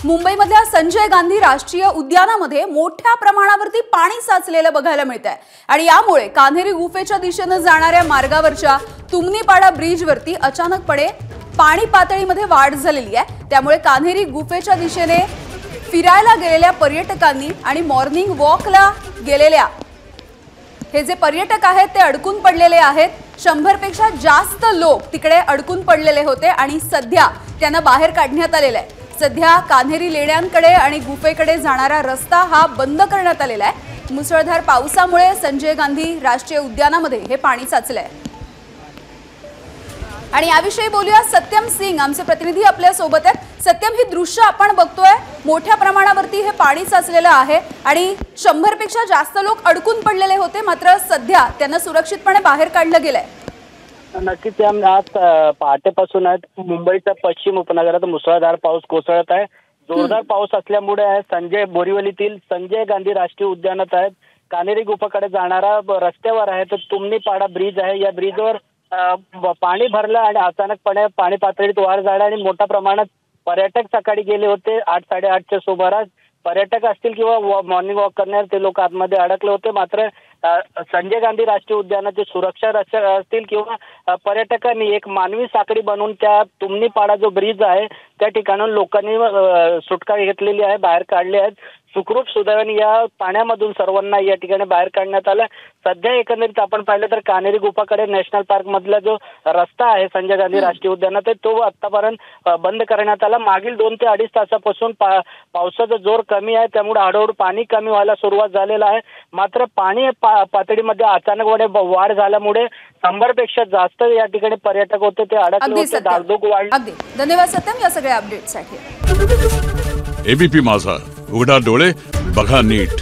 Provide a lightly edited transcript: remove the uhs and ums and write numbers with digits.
मुंबईमधल्या संजय गांधी राष्ट्रीय उद्यानामध्ये मोठ्या प्रमाणावरती पाणी साचलेलं बघायला मिळतंय आणि यामुळे कान्हेरी गुफेच्या दिशेने जाणाऱ्या मार्गावरच्या तुमनीपाडा ब्रिजवरती अचानकपणे पाणी पातळीमध्ये वाढ झालेली आहे। त्यामुळे कान्हेरी गुफेच्या दिशेने फिरायला गेलेल्या पर्यटकांनी आणि मॉर्निंग वॉकला गेलेल्या हे जे पर्यटक आहेत ते अडकून पडलेले आहेत। 100 पेक्षा जास्त लोक तिकडे अडकून पडलेले होते आणि सध्या त्यांना बाहेर काढण्यात आलेलं आहे। सध्या कान्हेरी लेण्यांकडे आणि गुफेकडे जाणारा रस्ता हा बंद करण्यात आलेला आहे। मुसळधार पावसामुळे संजय गांधी राष्ट्रीय उद्यानामध्ये हे पाणी साचले आहे आणि याविषयी बोलूया। सत्यम सिंग आमचे प्रतिनिधी आपल्या सोबत आहेत। सत्यम, ही दृश्य आपण बघतोय, मोठ्या प्रमाणावरती हे पाणी साचलेलं आहे आणि 100 पेक्षा जास्त लोक अडकून पडलेले होते, मात्र सध्या त्यांना सुरक्षितपणे बाहेर काढलं गेलंय। नक्कीच आज पहाटेपासून मुंबईच्या पश्चिम उपनगरात मुसळधार पाऊस कोसळत आहे। जोरदार पाऊस असल्यामुळे बोरिवलीतील संजय गांधी राष्ट्रीय उद्यानात आहेत कान्हेरी गुफेकडे जाणारा रस्त्यावर आहे तर तुमनीपाडा ब्रिज आहे। या ब्रिजवर पाणी भरलं आणि अचानकपणे पाणी पातळीत वाढ झाली आणि मोठ्या प्रमाणात पर्यटक सकाळी गेले होते। 8-8:30च्या सुमारास पर्यटक असतील किंवा मॉर्निंग वॉक करणारे ते लोक आतमध्ये अडकले होते। मात्र संजय गांधी राष्ट्रीय उद्यानाची सुरक्षा असतील किंवा पर्यटकांनी एक मानवी साखळी बनवून त्या तुमनीपाडा जो ब्रिज आहे त्या ठिकाणून लोकांनी सुटका घेतलेली आहे, बाहेर काढले आहेत। सुखरूप सुदैवाने या पाण्यामधून सर्वांना या ठिकाणी बाहेर काढण्यात आलं। सध्या एकंदरीत आपण पाहिलं तर कान्हेरी गुफाकडे नॅशनल पार्क मधला जो रस्ता आहे संजय गांधी राष्ट्रीय उद्यानात तो आतापर्यंत बंद करण्यात आला। मागील 2 ते 2.5 तासापासून पावसाचा जोर कमी आहे, त्यामुळे हळूहळू पाणी कमी व्हायला सुरुवात झालेला आहे। मात्र पाणी पातळीमध्ये अचानकपणे वाढ झाल्यामुळे 100 पेक्षा जास्त या ठिकाणी पर्यटक होते ते अडकले होते, धाकधूक वाढली। अगदी धन्यवाद सत्यम या सगळ्या अपडेटसाठी। एबीपी माझा, उघडा डोळे बघा नीट।